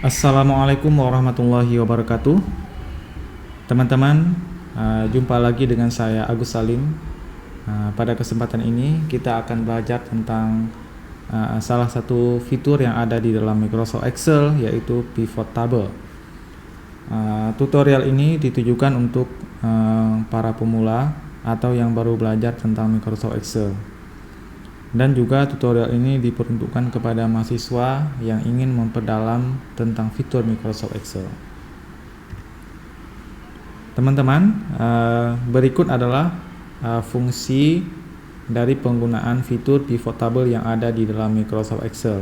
Assalamualaikum warahmatullahi wabarakatuh. Teman-teman, jumpa lagi dengan saya Agus Salim. Pada kesempatan ini kita akan belajar tentang salah satu fitur yang ada di dalam Microsoft Excel, yaitu pivot table. Tutorial ini ditujukan untuk para pemula atau yang baru belajar tentang Microsoft Excel. Dan juga tutorial ini diperuntukkan kepada mahasiswa yang ingin memperdalam tentang fitur Microsoft Excel. Teman-teman, berikut adalah fungsi dari penggunaan fitur pivot table yang ada di dalam Microsoft Excel.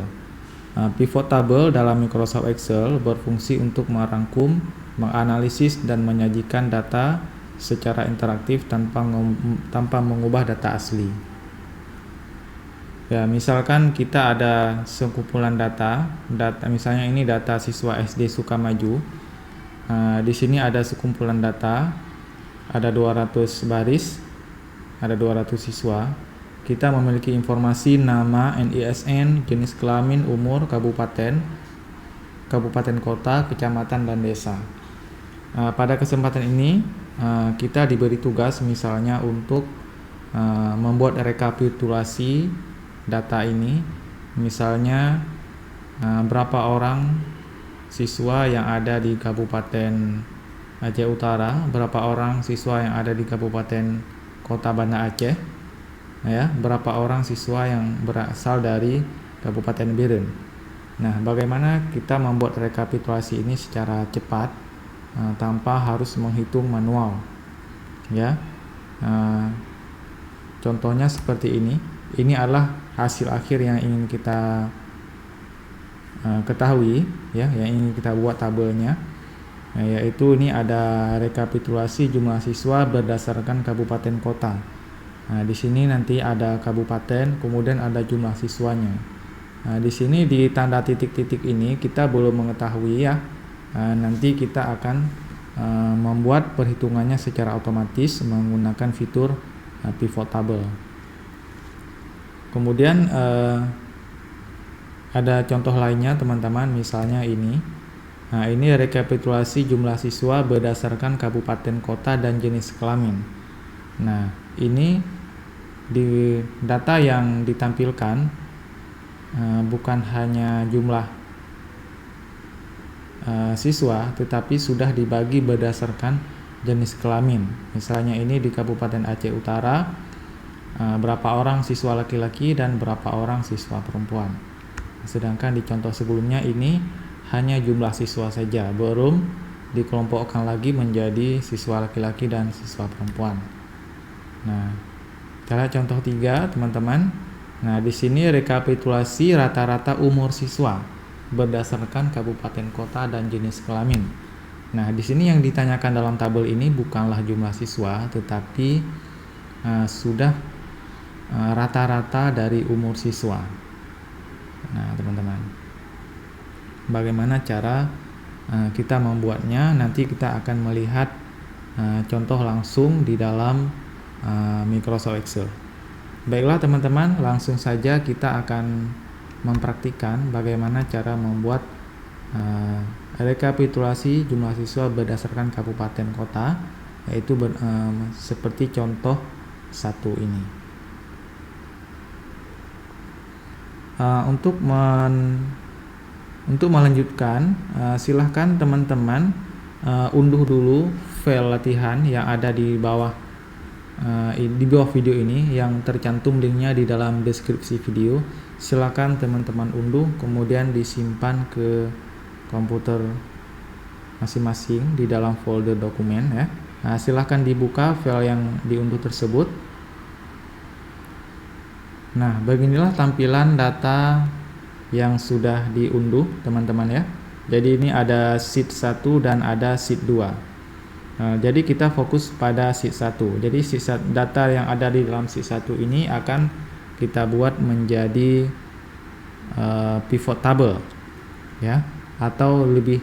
Pivot table dalam Microsoft Excel berfungsi untuk merangkum, menganalisis, dan menyajikan data secara interaktif tanpa mengubah data asli. Ya, misalkan kita ada sekumpulan data, misalnya ini data siswa SD Sukamaju. Di sini ada sekumpulan data, ada 200 baris, ada 200 siswa. Kita memiliki informasi nama, NISN, jenis kelamin, umur, kabupaten kota, kecamatan, dan desa. Pada kesempatan ini kita diberi tugas misalnya untuk membuat rekapitulasi data ini, misalnya berapa orang siswa yang ada di Kabupaten Aceh Utara, berapa orang siswa yang ada di Kabupaten Kota Banda Aceh, ya, berapa orang siswa yang berasal dari Kabupaten Biren. Nah, bagaimana kita membuat rekapitulasi ini secara cepat tanpa harus menghitung manual, ya? Contohnya seperti ini. Ini adalah hasil akhir yang ingin kita ketahui, ya, yang ingin kita buat tabelnya, yaitu ini ada rekapitulasi jumlah siswa berdasarkan kabupaten kota. Di sini nanti ada kabupaten, kemudian ada jumlah siswanya. Di sini di tanda titik-titik ini kita belum mengetahui, ya. Nanti kita akan membuat perhitungannya secara otomatis menggunakan fitur pivot table. Kemudian ada contoh lainnya, teman-teman, misalnya ini. Ini rekapitulasi jumlah siswa berdasarkan kabupaten kota dan jenis kelamin. Nah, ini di data yang ditampilkan bukan hanya jumlah siswa, tetapi sudah dibagi berdasarkan jenis kelamin. Misalnya ini di Kabupaten Aceh Utara, berapa orang siswa laki-laki dan berapa orang siswa perempuan. Sedangkan di contoh sebelumnya ini hanya jumlah siswa saja, belum dikelompokkan lagi menjadi siswa laki-laki dan siswa perempuan. Nah, cara contoh 3, teman-teman. Nah, di sini rekapitulasi rata-rata umur siswa berdasarkan kabupaten kota dan jenis kelamin. Nah, di sini yang ditanyakan dalam tabel ini bukanlah jumlah siswa, tetapi sudah rata-rata dari umur siswa. Nah, teman-teman, bagaimana cara kita membuatnya? Nanti kita akan melihat contoh langsung di dalam Microsoft Excel. Baiklah, teman-teman, langsung saja kita akan mempraktikkan bagaimana cara membuat rekapitulasi jumlah siswa berdasarkan kabupaten kota, yaitu seperti contoh 1 ini. Untuk melanjutkan, silahkan teman-teman unduh dulu file latihan yang ada di bawah video ini, yang tercantum linknya di dalam deskripsi video. Silahkan teman-teman unduh, kemudian disimpan ke komputer masing-masing di dalam folder dokumen, ya. Silahkan dibuka file yang diunduh tersebut. Nah, beginilah tampilan data yang sudah diunduh, teman-teman, ya. Jadi ini ada sheet 1 dan ada sheet 2. Jadi kita fokus pada sheet 1. Jadi data yang ada di dalam sheet 1 ini akan kita buat menjadi pivot table, ya, atau lebih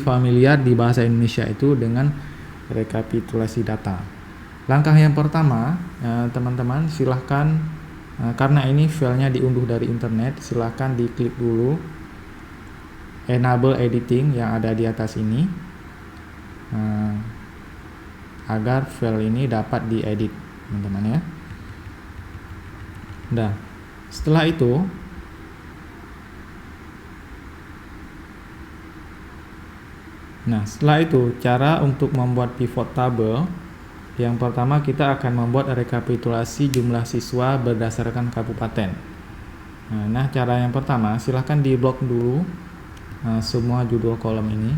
familiar di bahasa Indonesia itu dengan rekapitulasi data. Langkah yang pertama, teman-teman, silahkan, karena ini filenya diunduh dari internet, silahkan diklik dulu enable editing yang ada di atas ini agar file ini dapat diedit, teman-teman ya. Nah, setelah itu cara untuk membuat pivot table. Yang pertama, kita akan membuat rekapitulasi jumlah siswa berdasarkan kabupaten. Nah, cara yang pertama, silahkan diblok dulu semua judul kolom ini.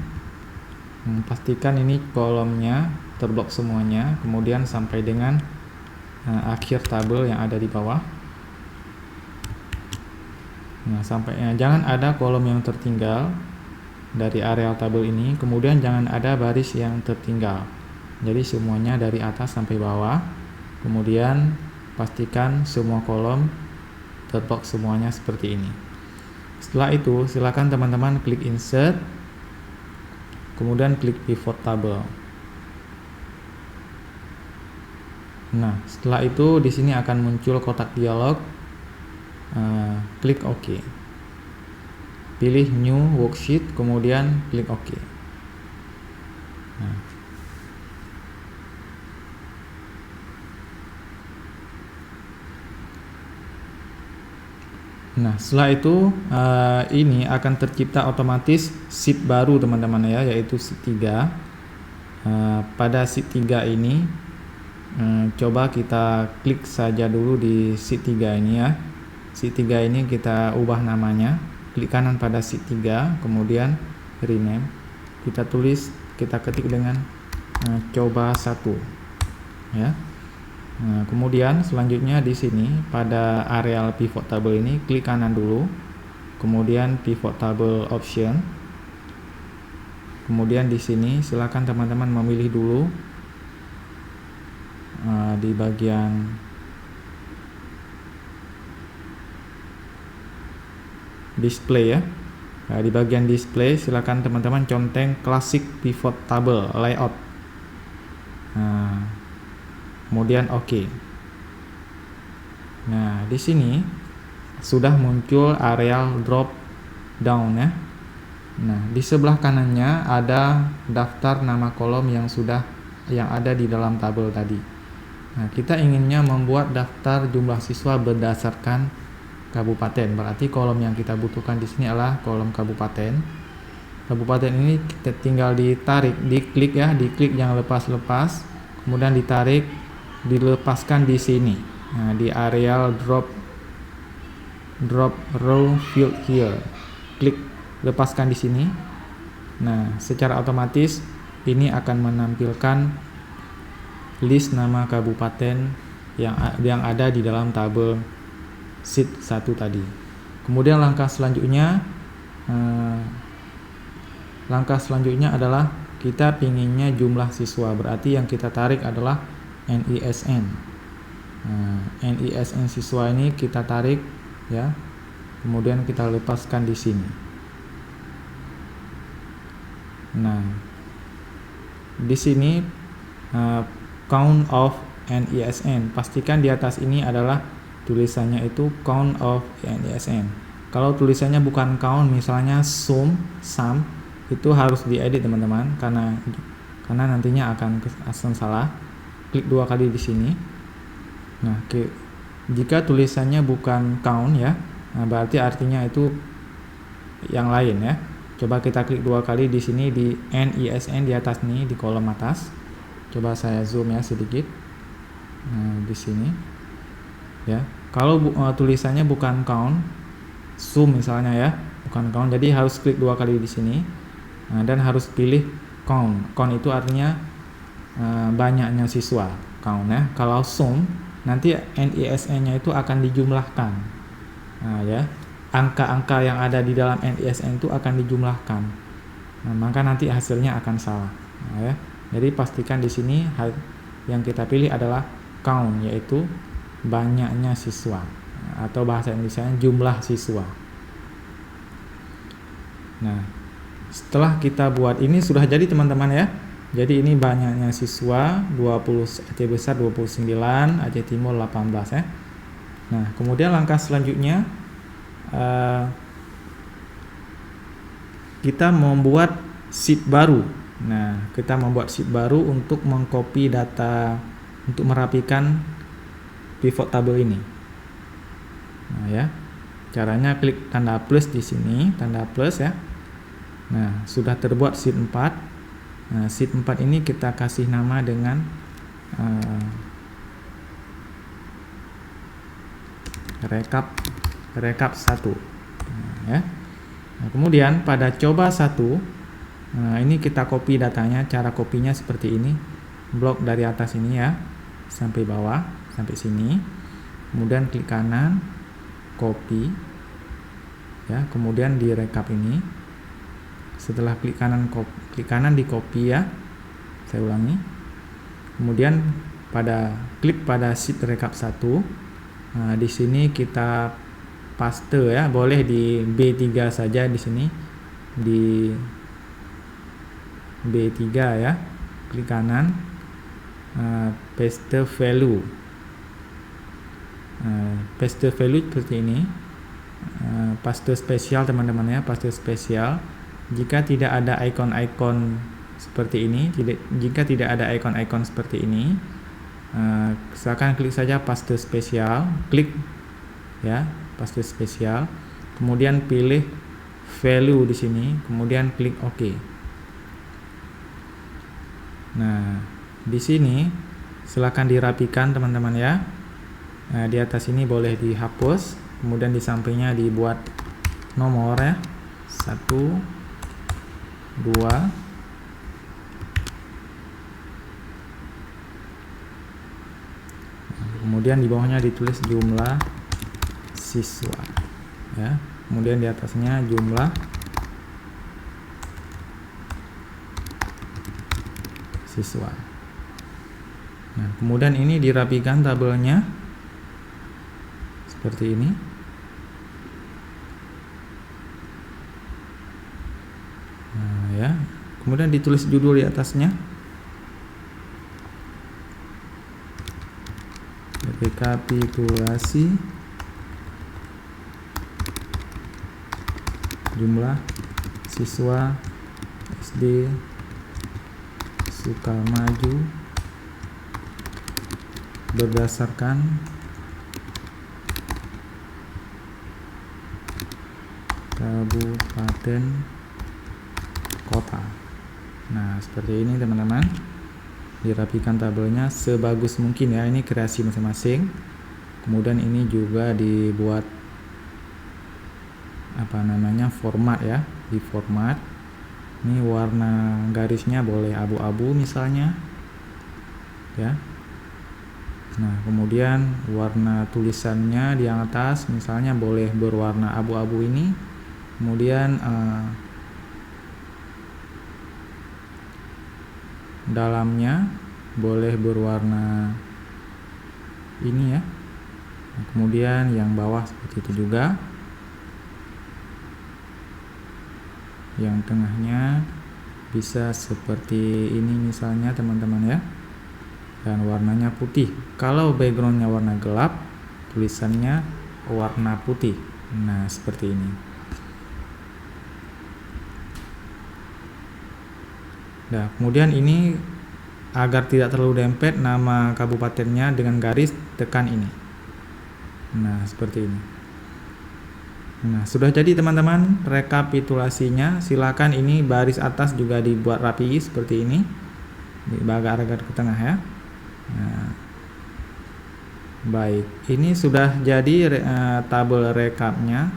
Pastikan ini kolomnya terblok semuanya, kemudian sampai dengan akhir tabel yang ada di bawah. Nah, jangan ada kolom yang tertinggal dari areal tabel ini, kemudian jangan ada baris yang tertinggal. Jadi semuanya dari atas sampai bawah. Kemudian pastikan semua kolom terblok semuanya seperti ini. Setelah itu, silakan teman-teman klik insert, kemudian klik pivot table. Nah, setelah itu di sini akan muncul kotak dialog. Klik OK. Pilih new worksheet, kemudian klik OK. Nah, setelah itu ini akan tercipta otomatis sheet baru, teman-teman ya, yaitu sheet 3. Pada sheet 3 ini coba kita klik saja dulu di sheet 3 ini ya. Sheet 3 ini kita ubah namanya, klik kanan pada sheet 3, kemudian rename. Kita ketik dengan coba 1 ya. Nah, kemudian selanjutnya di sini pada areal pivot table ini klik kanan dulu, kemudian pivot table option. Kemudian di sini silakan teman-teman memilih dulu di bagian display ya. Nah, di bagian display silakan teman-teman conteng classic pivot table layout. Kemudian OK. Nah, di sini sudah muncul areal drop down ya. Nah, di sebelah kanannya ada daftar nama kolom yang ada di dalam tabel tadi. Nah, kita inginnya membuat daftar jumlah siswa berdasarkan kabupaten. Berarti kolom yang kita butuhkan di sini adalah kolom kabupaten. Kabupaten ini kita tinggal diklik ya, diklik yang lepas-lepas, kemudian ditarik, dilepaskan di sini. Nah, di areal drop row field here. Klik lepaskan di sini. Nah, secara otomatis ini akan menampilkan list nama kabupaten yang ada di dalam tabel sheet 1 tadi. Kemudian langkah selanjutnya adalah kita pinginnya jumlah siswa, berarti yang kita tarik adalah NISN. NISN siswa ini kita tarik ya, kemudian kita lepaskan di sini. Nah, di sini count of NISN, pastikan di atas ini adalah tulisannya itu count of NISN. Kalau tulisannya bukan count, misalnya sum, itu harus diedit teman-teman, karena nantinya akan salah. Klik 2 kali di sini. Nah, jika tulisannya bukan count ya, berarti artinya itu yang lain ya. Coba kita klik 2 kali di sini di NISN di atas nih, di kolom atas. Coba saya zoom ya sedikit. Nah, di sini ya. Kalau tulisannya bukan count, sum misalnya ya, bukan count, jadi harus klik 2 kali di sini. Nah, dan harus pilih count. Count itu artinya banyaknya siswa, count ya. Kalau sum, nanti NISN-nya itu akan dijumlahkan. Nah, ya. Angka-angka yang ada di dalam NISN itu akan dijumlahkan. Nah, maka nanti hasilnya akan salah. Nah, ya. Jadi pastikan di sini yang kita pilih adalah count, yaitu banyaknya siswa, atau bahasa Indonesianya jumlah siswa. Nah, setelah kita buat ini sudah jadi teman-teman ya. Jadi ini banyaknya siswa 20, Aceh Besar 29, Aceh Timur 18 ya. Nah, kemudian langkah selanjutnya kita membuat sheet baru. Nah, kita membuat sheet baru untuk mengcopy data, untuk merapikan pivot table ini. Nah, ya. Caranya klik tanda plus di sini, tanda plus ya. Nah, sudah terbuat sheet 4. Nah, sheet 4 ini kita kasih nama dengan rekap 1. Nah, ya. Nah, kemudian pada coba 1, ini kita copy datanya. Cara kopinya seperti ini. Blok dari atas ini ya, sampai bawah, sampai sini. Kemudian klik kanan, copy. Ya, kemudian di rekap ini. Setelah klik kanan di copy ya. Saya ulangi. Kemudian klik pada sheet rekap 1. Nah, di sini kita paste ya, boleh di B3 saja di sini, di B3 ya. Klik kanan, paste value. Paste value seperti ini. Paste spesial teman-teman ya, paste spesial. Jika tidak ada icon-icon seperti ini, jika tidak ada icon-icon seperti ini, silakan klik saja paste spesial, klik ya, paste spesial, kemudian pilih value di sini, kemudian klik OK. Nah, di sini silakan dirapikan teman-teman ya. Nah, di atas ini boleh dihapus, kemudian di sampingnya dibuat nomor ya, 1, 2, kemudian di bawahnya ditulis jumlah siswa ya, kemudian di atasnya jumlah siswa. Nah, kemudian ini dirapikan tabelnya seperti ini. Nah, ya, kemudian ditulis judul di atasnya, rekapitulasi jumlah siswa SD Sukamaju berdasarkan kabupaten kota. Nah, seperti ini teman-teman. Dirapikan tabelnya sebagus mungkin ya, ini kreasi masing-masing. Kemudian ini juga dibuat format ya, di format. Ini warna garisnya boleh abu-abu misalnya ya. Nah, kemudian warna tulisannya di atas misalnya boleh berwarna abu-abu ini. Kemudian dalamnya boleh berwarna ini ya. Nah, kemudian yang bawah seperti itu juga. Yang tengahnya bisa seperti ini misalnya teman-teman ya. Dan warnanya putih. Kalau backgroundnya warna gelap, tulisannya warna putih. Nah, seperti ini. Nah, kemudian ini agar tidak terlalu dempet nama kabupatennya dengan garis, tekan ini. Nah, seperti ini. Nah, sudah jadi teman-teman rekapitulasinya. Silakan ini baris atas juga dibuat rapi seperti ini. Agar ke tengah ya. Nah, baik, ini sudah jadi tabel rekapnya.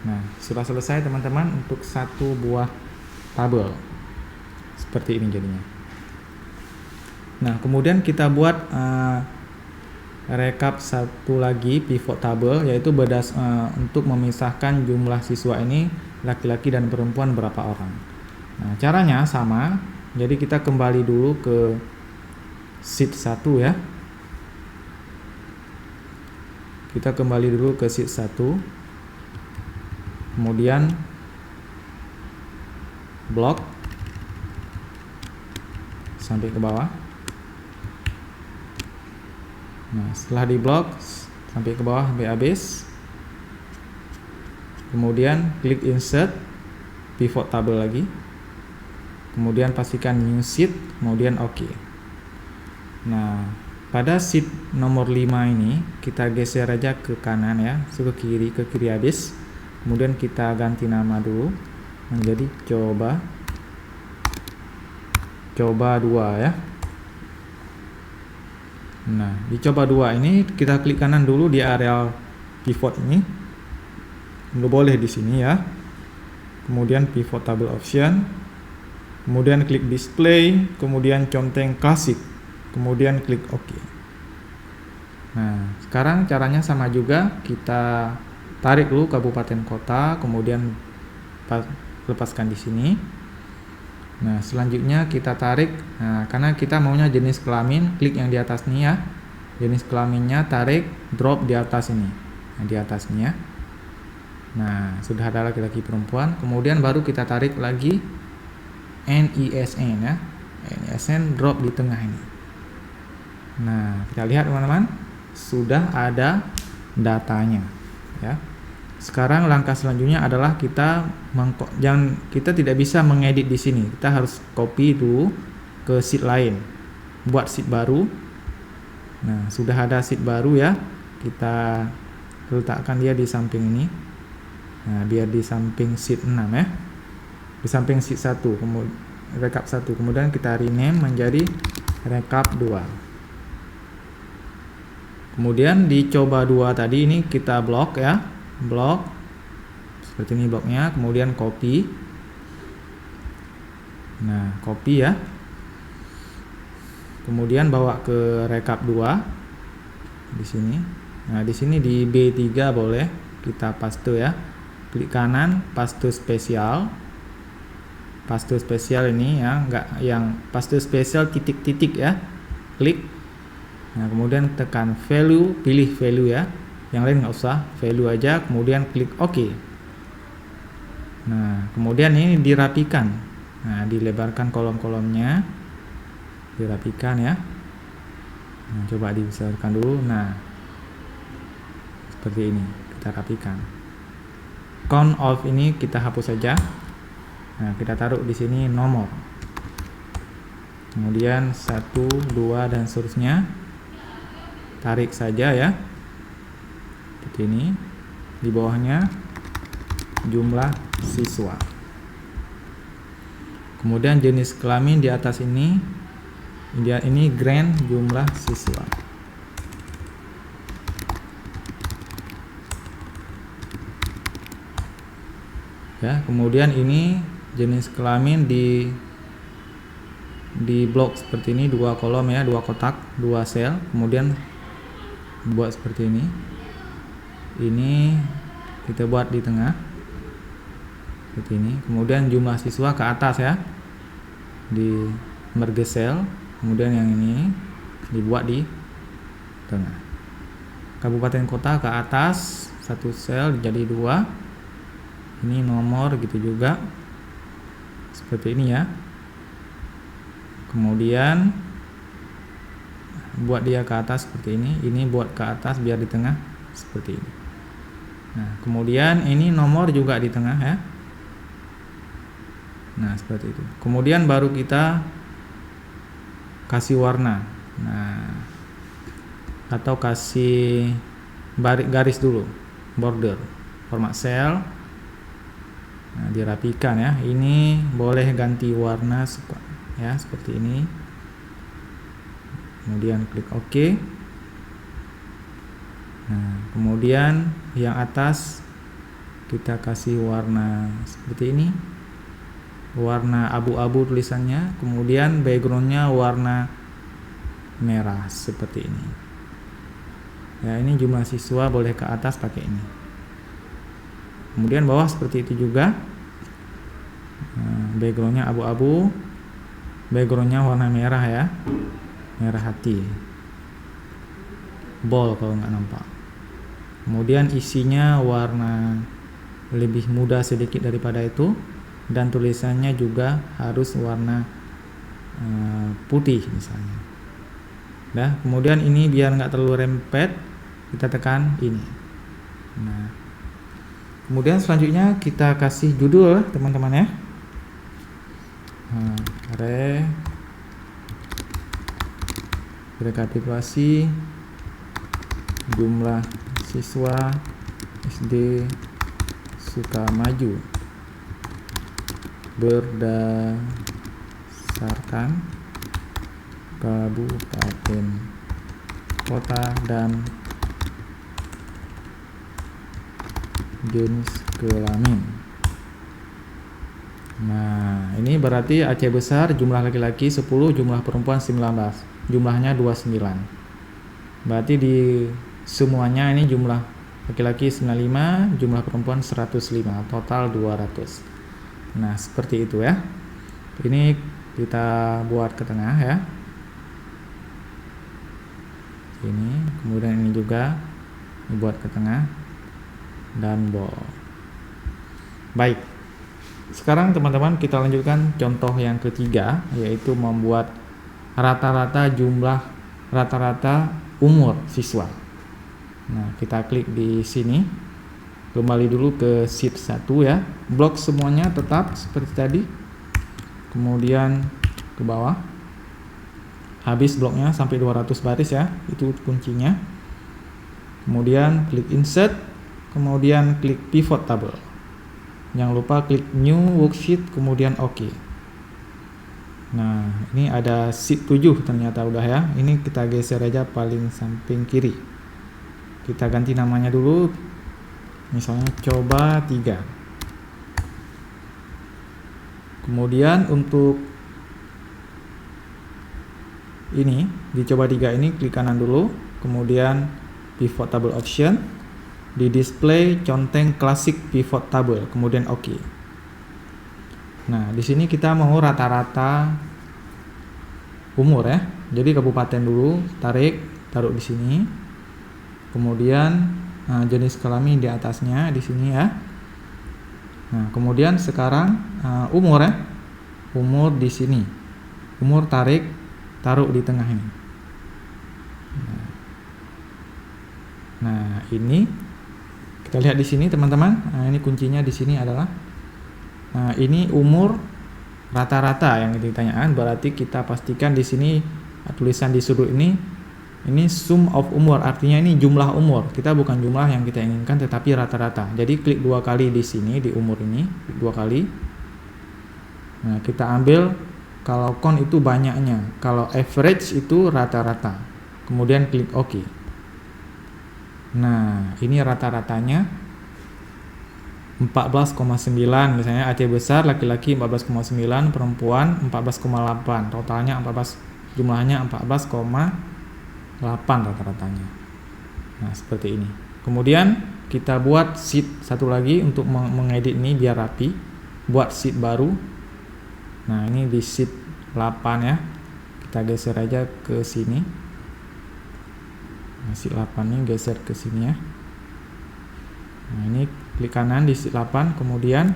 Nah, sudah selesai teman-teman untuk satu buah tabel. Seperti ini jadinya. Nah, kemudian kita buat rekap satu lagi pivot table, yaitu untuk memisahkan jumlah siswa ini laki-laki dan perempuan berapa orang. Nah, caranya sama. Jadi kita kembali dulu ke sheet 1 ya. Kita kembali dulu ke sheet 1. Kemudian blok sampai ke bawah. Nah, setelah di blok sampai ke bawah sampai habis. Kemudian klik insert. pivot table lagi, kemudian pastikan new sheet, kemudian oke. Nah, pada sheet nomor 5 ini kita geser aja ke kanan ya, ke kiri habis. Kemudian kita ganti nama dulu menjadi coba 2 ya. Nah, di coba 2 ini kita klik kanan dulu di area pivot ini. Boleh di sini ya. Kemudian pivot table option. Kemudian klik display, kemudian conteng klasik. Kemudian klik OK. Nah, sekarang caranya sama juga. Kita tarik dulu kabupaten kota, kemudian lepaskan di sini. Nah, selanjutnya kita tarik. Nah, karena kita maunya jenis kelamin, klik yang di atas nih ya. Jenis kelaminnya tarik, drop di atas ini. Nah, di atasnya. Nah, sudah ada laki-laki perempuan. Kemudian baru kita tarik lagi NISN ya. NISN drop di tengah ini. Nah, kita lihat teman-teman, sudah ada datanya ya. Sekarang langkah selanjutnya adalah kita kita tidak bisa mengedit di sini. Kita harus copy dulu ke sheet lain. Buat sheet baru. Nah, sudah ada sheet baru ya. Kita letakkan dia di samping ini. Nah, biar di samping sheet 6 ya. Di samping sheet 1, kemudian rekap 1, kemudian kita rename menjadi rekap 2. Kemudian di coba 2 tadi ini kita blok ya. Blok seperti ini bloknya, kemudian copy. Nah, copy ya. Kemudian bawa ke rekap 2 di sini. Nah, di sini di B3 boleh kita paste ya. Klik kanan, paste spesial. Paste spesial ini ya, enggak yang paste spesial titik-titik ya. Klik. Nah, kemudian tekan value, pilih value ya. Yang lain nggak usah, value aja, kemudian klik OK. Nah, kemudian ini dirapikan. Nah, dilebarkan kolom-kolomnya, dirapikan ya. Nah, coba dibesarkan dulu. Nah, seperti ini kita rapikan. Count off ini kita hapus saja. Nah, kita taruh di sini nomor. Kemudian 1, 2 dan seterusnya. Tarik saja ya. Seperti ini. Di bawahnya jumlah siswa. Kemudian jenis kelamin di atas ini. Ini grade jumlah siswa. Ya, kemudian ini jenis kelamin di blok seperti ini, 2 kolom ya, 2 kotak, 2 sel. Kemudian buat seperti ini. Ini kita buat di tengah seperti ini. Kemudian jumlah siswa ke atas ya, di merge sel. Kemudian yang ini dibuat di tengah. Kabupaten kota ke atas, 1 sel jadi 2. Ini nomor gitu juga seperti ini ya. Kemudian buat dia ke atas seperti ini. Ini buat ke atas biar di tengah seperti ini. Nah, kemudian ini nomor juga di tengah ya. Nah, seperti itu. Kemudian baru kita kasih warna. Nah, atau kasih garis dulu, border, format cell. Nah, dirapikan ya. Ini boleh ganti warna ya, seperti ini. Kemudian klik OK. Nah, kemudian yang atas kita kasih warna seperti ini. Warna abu-abu tulisannya. Kemudian backgroundnya warna merah seperti ini. Ya, ini jumlah siswa boleh ke atas pakai ini. Kemudian bawah seperti itu juga. Nah, backgroundnya abu-abu, backgroundnya warna merah ya, merah hati, bold kalau nggak nampak. Kemudian isinya warna lebih muda sedikit daripada itu, dan tulisannya juga harus warna putih misalnya. Nah, kemudian ini biar nggak terlalu rempet, kita tekan ini. Nah, Kemudian selanjutnya kita kasih judul teman-teman ya. Rekapitulasi jumlah siswa SD Sukamaju berdasarkan kabupaten, kota, dan jenis kelamin. Nah, ini berarti Aceh besar jumlah laki-laki 10, jumlah perempuan 19. Jumlahnya 29. Berarti di semuanya ini jumlah laki-laki 95, jumlah perempuan 105, total 200. Nah, seperti itu ya. Ini kita buat ke tengah ya. Ini, kemudian ini juga dibuat ke tengah dan bold. Baik. Sekarang teman-teman kita lanjutkan contoh yang ketiga, yaitu membuat rata-rata umur siswa. Nah, kita klik di sini. Kembali dulu ke sheet 1 ya. Blok semuanya tetap seperti tadi. Kemudian ke bawah. Habis bloknya sampai 200 baris ya. Itu kuncinya. Kemudian klik insert, kemudian klik pivot table. Jangan lupa klik new worksheet, kemudian OK. Nah, ini ada sheet 7 ternyata udah ya. Ini kita geser aja paling samping kiri. Kita ganti namanya dulu. Misalnya coba 3. Kemudian untuk ini, di coba 3 ini klik kanan dulu, kemudian pivot table option. Di display conteng classic pivot table, kemudian OK. Nah, di sini kita mau rata-rata umur ya. Jadi kabupaten dulu, taruh di sini. Kemudian jenis kelamin di atasnya di sini ya. Nah, kemudian sekarang umur ya. Umur di sini. Umur taruh di tengah ini. Nah, ini kita lihat di sini teman-teman. Nah, ini kuncinya di sini adalah ini umur rata-rata yang ditanyakan. Berarti kita pastikan di sini tulisan di sudut ini sum of umur, artinya ini jumlah umur. Kita bukan jumlah yang kita inginkan tetapi rata-rata. Jadi klik 2 kali di sini di umur ini, klik 2 kali. Nah, kita ambil kalau count itu banyaknya, kalau average itu rata-rata. Kemudian klik OK. Nah, ini rata-ratanya 14,9 misalnya Aceh besar laki-laki 14,9, perempuan 14,8. Totalnya jumlahnya 14,8 rata-ratanya. Nah, seperti ini. Kemudian kita buat sheet satu lagi untuk mengedit ini biar rapi. Buat sheet baru. Nah, ini di sheet 8 ya. Kita geser aja ke sini. Sheet 8 ini geser ke sini ya. Nah, ini klik kanan di sheet 8, kemudian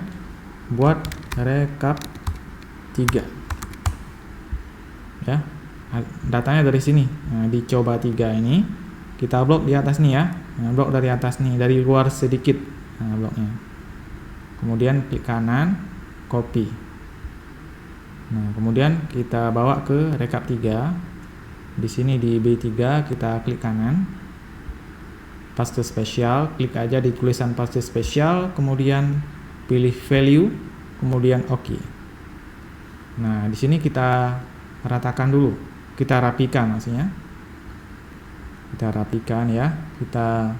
buat rekap 3 ya. Datanya dari sini. Nah, dicoba 3 ini kita blok di atas nih ya. Nah, blok dari atas nih, dari luar sedikit. Nah, bloknya. Kemudian klik kanan, copy. Nah, kemudian kita bawa ke rekap 3. Di sini di B3 kita klik kanan, paste spesial, klik aja di tulisan paste spesial, kemudian pilih value, kemudian OK. Nah, di sini kita ratakan dulu, kita rapikan maksudnya. Kita rapikan ya, kita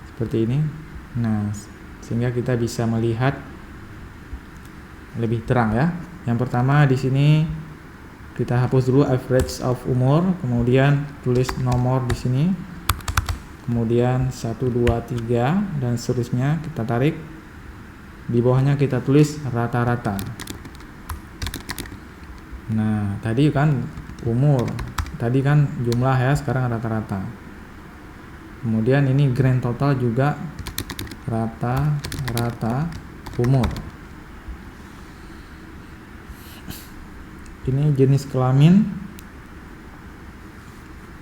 seperti ini. Nah, sehingga kita bisa melihat lebih terang ya. Yang pertama di sini kita hapus dulu average of umur, kemudian tulis nomor di sini, kemudian 1, 2, 3 dan seterusnya kita tarik. Di bawahnya kita tulis rata-rata. Nah, tadi kan umur, tadi kan jumlah ya, sekarang rata-rata. Kemudian ini grand total juga rata-rata umur. Ini jenis kelamin.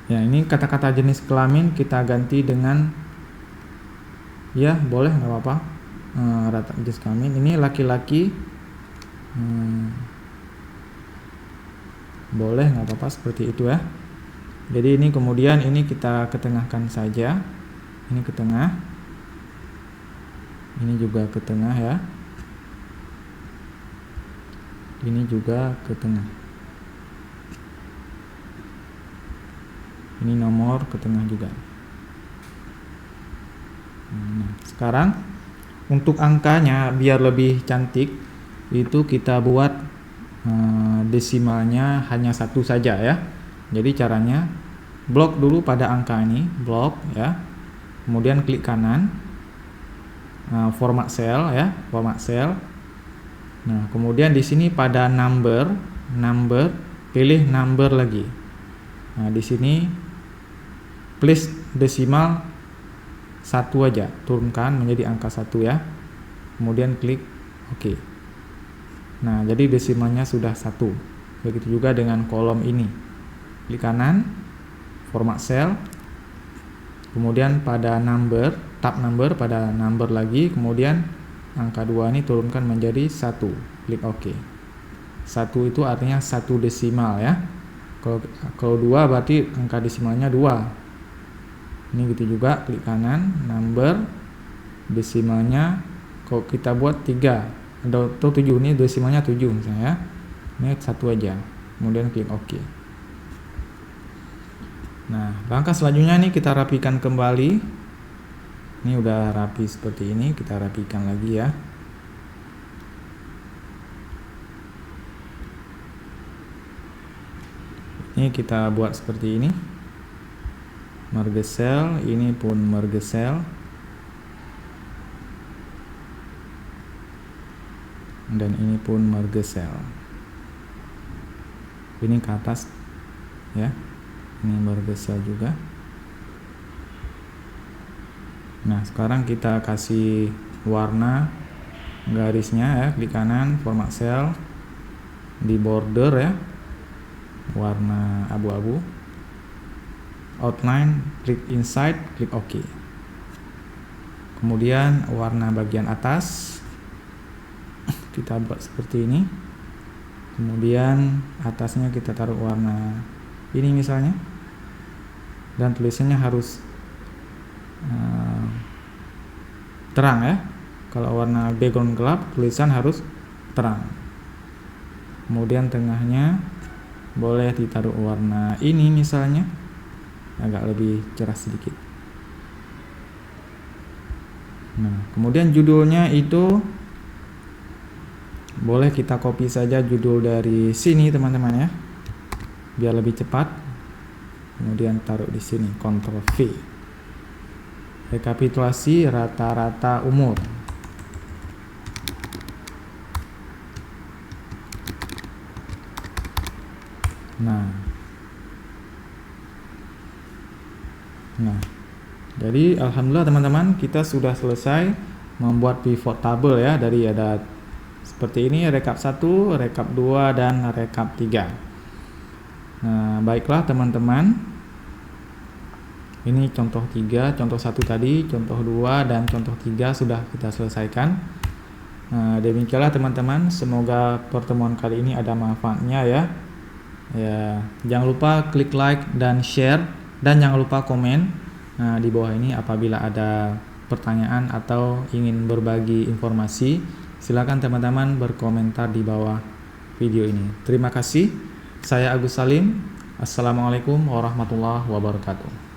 Ya, ini kata-kata jenis kelamin kita ganti dengan Ya boleh, nggak apa-apa. Rata jenis kelamin ini laki-laki, boleh, nggak apa-apa seperti itu ya. Jadi ini kemudian ini kita ketengahkan saja, ini ke tengah, ini juga ke tengah ya, ini juga ke tengah, ini nomor ke tengah juga. Nah, sekarang untuk angkanya biar lebih cantik itu kita buat desimalnya hanya satu saja ya. Jadi caranya blok dulu pada angka ini, blok ya, kemudian klik kanan, format cell ya, format cell. Nah kemudian di sini pada number pilih number lagi. Nah di sini place desimal satu aja, turunkan menjadi angka 1 ya, kemudian klik OK. Nah jadi desimalnya sudah 1. Begitu juga dengan kolom ini, klik kanan, format cell, kemudian pada number, tab number, pada number lagi, kemudian angka 2 ini turunkan menjadi 1, klik OK. 1 itu artinya 1 desimal ya. Kalau 2 berarti angka desimalnya 2. Ini gitu juga, klik kanan, number, desimalnya kalau kita buat 3 atau 7, ini desimalnya 7 misalnya. Ini 1 aja, kemudian klik OK. Nah langkah selanjutnya nih kita rapikan kembali. Ini udah rapi seperti ini, kita rapikan lagi ya. Ini kita buat seperti ini, merge cell, ini pun merge cell, dan ini pun merge cell. Ini ke atas ya, ini merge cell juga. Nah sekarang kita kasih warna garisnya ya, klik kanan, format cell, di border ya, warna abu-abu, outline, klik inside, klik OK. Kemudian warna bagian atas kita buat seperti ini, kemudian atasnya kita taruh warna ini misalnya, dan tulisannya harus terang ya. Kalau warna background gelap, tulisan harus terang. Kemudian tengahnya boleh ditaruh warna ini misalnya, agak lebih cerah sedikit. Nah kemudian judulnya itu boleh kita copy saja judul dari sini teman-teman ya, biar lebih cepat. Kemudian taruh di sini, Ctrl V, rekapitulasi rata-rata umur. Nah, jadi alhamdulillah teman-teman, kita sudah selesai membuat pivot table ya, dari ada seperti ini, rekap 1, rekap 2, dan rekap 3. Nah, baiklah teman-teman, ini contoh 3, contoh 1 tadi, contoh 2, dan contoh 3 sudah kita selesaikan. Nah, demikianlah teman-teman, semoga pertemuan kali ini ada manfaatnya ya. Jangan lupa klik like dan share, dan jangan lupa komen di bawah ini apabila ada pertanyaan atau ingin berbagi informasi. Silakan teman-teman berkomentar di bawah video ini. Terima kasih. Saya Agus Salim. Assalamualaikum warahmatullahi wabarakatuh.